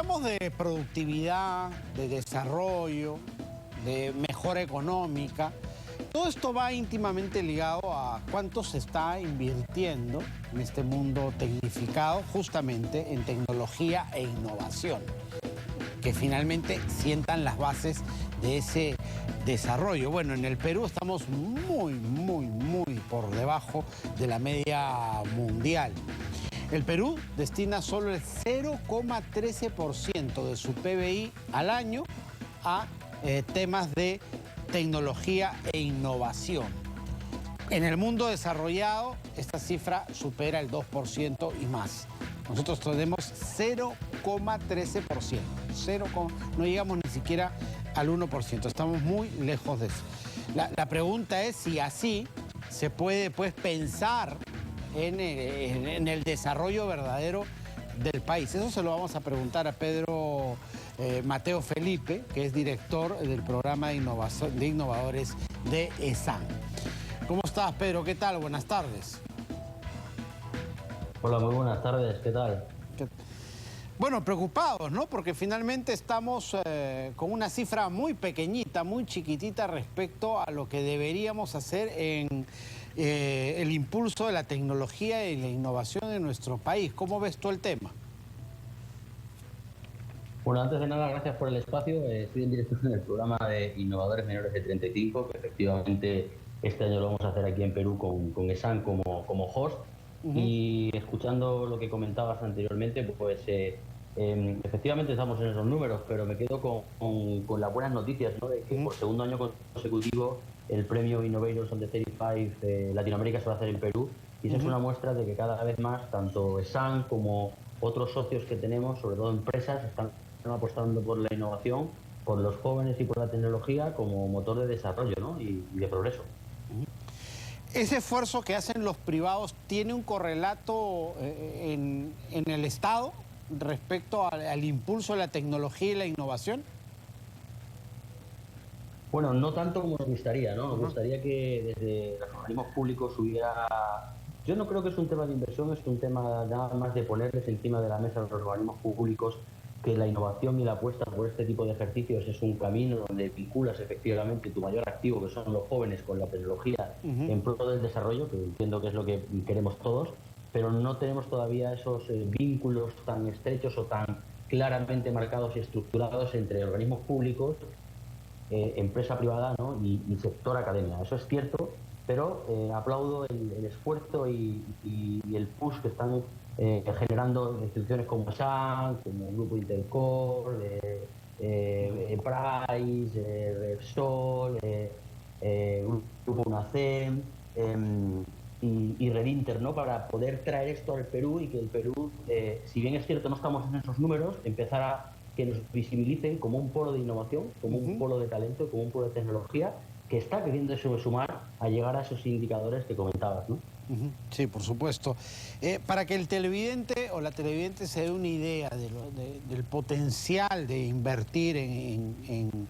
hablamos de productividad, de desarrollo, de mejora económica, todo esto va íntimamente ligado a cuánto se está invirtiendo en este mundo tecnificado justamente en tecnología e innovación, que finalmente sientan las bases de ese desarrollo. Bueno, en el Perú estamos muy por debajo de la media mundial. El Perú destina solo el 0,13% de su PBI al año a temas de tecnología e innovación. En el mundo desarrollado, esta cifra supera el 2% y más. Nosotros tenemos 0,13%. No llegamos ni siquiera al 1%. Estamos muy lejos de eso. La pregunta es si así se puede, pues, pensar en el desarrollo verdadero del país. Eso se lo vamos a preguntar a Pedro Mateo Felipe, que es director del programa de innovadores de ESAN. ¿Cómo estás, Pedro? ¿Qué tal? Buenas tardes. Hola, muy buenas tardes. ¿Qué tal? Bueno, preocupados, ¿no? Porque finalmente estamos con una cifra muy pequeñita, muy chiquitita respecto a lo que deberíamos hacer en el impulso de la tecnología y la innovación en nuestro país. ¿Cómo ves tú el tema? Bueno, antes de nada, gracias por el espacio. Estoy en directo en el programa de Innovadores Menores de 35, que efectivamente este año lo vamos a hacer aquí en Perú con ESAN como host. Y escuchando lo que comentabas anteriormente, pues efectivamente estamos en esos números, pero me quedo con las buenas noticias, ¿no? De que por segundo año consecutivo el premio Innovators on the 35 Latinoamérica se va a hacer en Perú, y eso es una muestra de que cada vez más tanto ESAN como otros socios que tenemos, sobre todo empresas, están apostando por la innovación, por los jóvenes y por la tecnología como motor de desarrollo, ¿no? y de progreso. ¿Ese esfuerzo que hacen los privados tiene un correlato en el Estado respecto al impulso de la tecnología y la innovación? Bueno, no tanto como nos gustaría, ¿no? Nos gustaría que desde los organismos públicos hubiera... Yo no creo que es un tema de inversión, es un tema nada más de ponerles encima de la mesa a los organismos públicos que la innovación y la apuesta por este tipo de ejercicios es un camino donde vinculas efectivamente tu mayor activo, que son los jóvenes, con la tecnología en pro del desarrollo, que entiendo que es lo que queremos todos, pero no tenemos todavía esos vínculos tan estrechos o tan claramente marcados y estructurados entre organismos públicos, empresa privada, ¿no? y sector academia. Eso es cierto, pero aplaudo el esfuerzo y el push que están generando instituciones como SAN, como el Grupo Intercor, Price, Repsol, Grupo UNACEM y Redinter, ¿no? Para poder traer esto al Perú y que el Perú, si bien es cierto no estamos en esos números, empezar a que nos visibilicen como un polo de innovación, como un polo de talento, como un polo de tecnología que está queriendo sumar a llegar a esos indicadores que comentabas, ¿no? Sí, por supuesto. Para que el televidente o la televidente se dé una idea del potencial de invertir en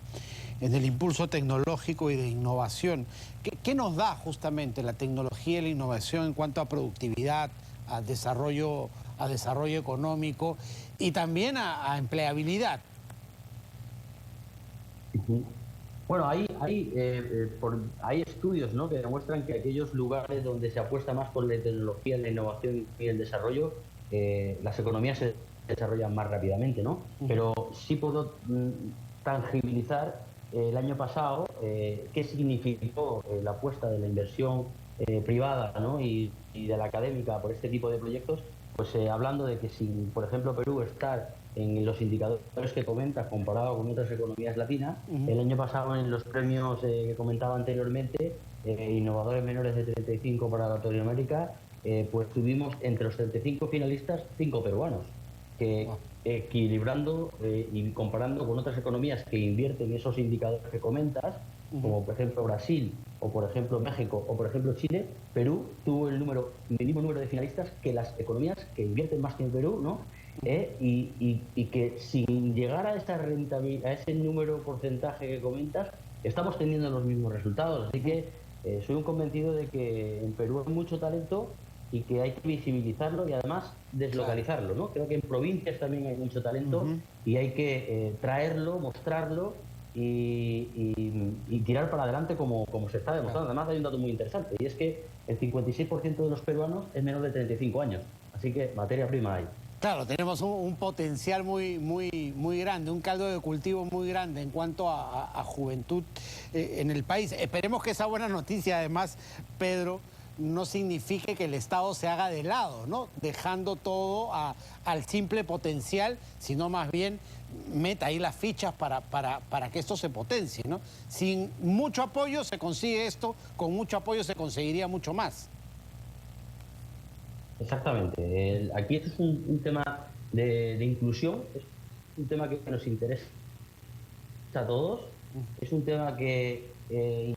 el impulso tecnológico y de innovación, ¿qué nos da justamente la tecnología y la innovación en cuanto a productividad, a desarrollo económico y también a empleabilidad? Bueno, hay estudios, ¿no? que demuestran que aquellos lugares donde se apuesta más por la tecnología, la innovación y el desarrollo, las economías se desarrollan más rápidamente, ¿no? Pero sí puedo tangibilizar el año pasado qué significó la apuesta de la inversión privada, ¿no? y de la académica por este tipo de proyectos, pues hablando de que si, por ejemplo, Perú estar en los indicadores que comentas comparado con otras economías latinas, el año pasado en los premios que comentaba anteriormente, Innovadores Menores de 35 para Latinoamérica, pues tuvimos entre los 35 finalistas 5 peruanos, que equilibrando y comparando con otras economías que invierten esos indicadores que comentas, como por ejemplo Brasil, o por ejemplo México, o por ejemplo Chile, Perú tuvo el mismo número de finalistas que las economías que invierten más que en Perú, ¿no? Y que sin llegar a esa rentabilidad, a ese número porcentaje que comentas, estamos teniendo los mismos resultados. Así que soy un convencido de que en Perú hay mucho talento, y que hay que visibilizarlo y además deslocalizarlo, ¿no? Creo que en provincias también hay mucho talento y hay que traerlo, mostrarlo y tirar para adelante como se está demostrando. Además hay un dato muy interesante y es que el 56% de los peruanos es menor de 35 años, así que materia prima hay. Claro, tenemos un potencial muy grande, un caldo de cultivo muy grande en cuanto a juventud en el país. Esperemos que esa buena noticia, además, Pedro, no signifique que el Estado se haga de lado, ¿no? Dejando todo al simple potencial, sino más bien meta ahí las fichas para que esto se potencie, ¿no? Sin mucho apoyo se consigue esto, con mucho apoyo se conseguiría mucho más. Exactamente. Aquí esto es un tema de inclusión, es un tema que nos interesa a todos, es un tema que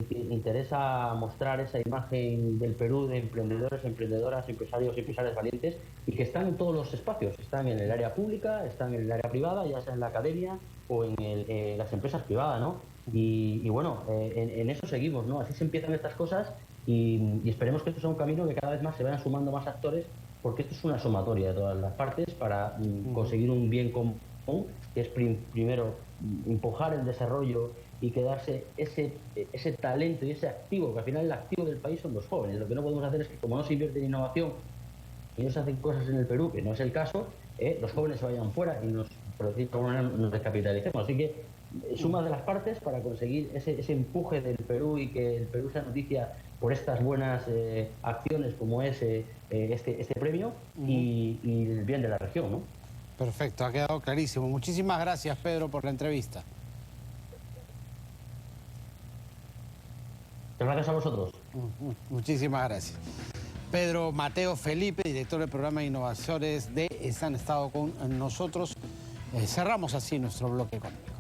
interesa mostrar esa imagen del Perú de emprendedores, emprendedoras, empresarios y empresarias valientes y que están en todos los espacios, están en el área pública, están en el área privada, ya sea en la academia o en las empresas privadas, ¿no? Y bueno, en eso seguimos, ¿no? Así se empiezan estas cosas y esperemos que esto sea un camino que cada vez más se vayan sumando más actores, porque esto es una sumatoria de todas las partes para conseguir un bien común, que es primero empujar el desarrollo y quedarse ese talento y ese activo, que al final el activo del país son los jóvenes. Lo que no podemos hacer es que, como no se invierte en innovación y no se hacen cosas en el Perú, que no es el caso, los jóvenes se vayan fuera y por decir de alguna manera, nos descapitalicemos. Así que suma de las partes para conseguir ese empuje del Perú y que el Perú sea noticia por estas buenas acciones como es este premio y el bien de la región, ¿no? Perfecto, ha quedado clarísimo. Muchísimas gracias, Pedro, por la entrevista. Gracias a vosotros. Muchísimas gracias. Pedro Mateo Felipe, director del programa de innovaciones de ESA, han estado con nosotros. Cerramos así nuestro bloque económico.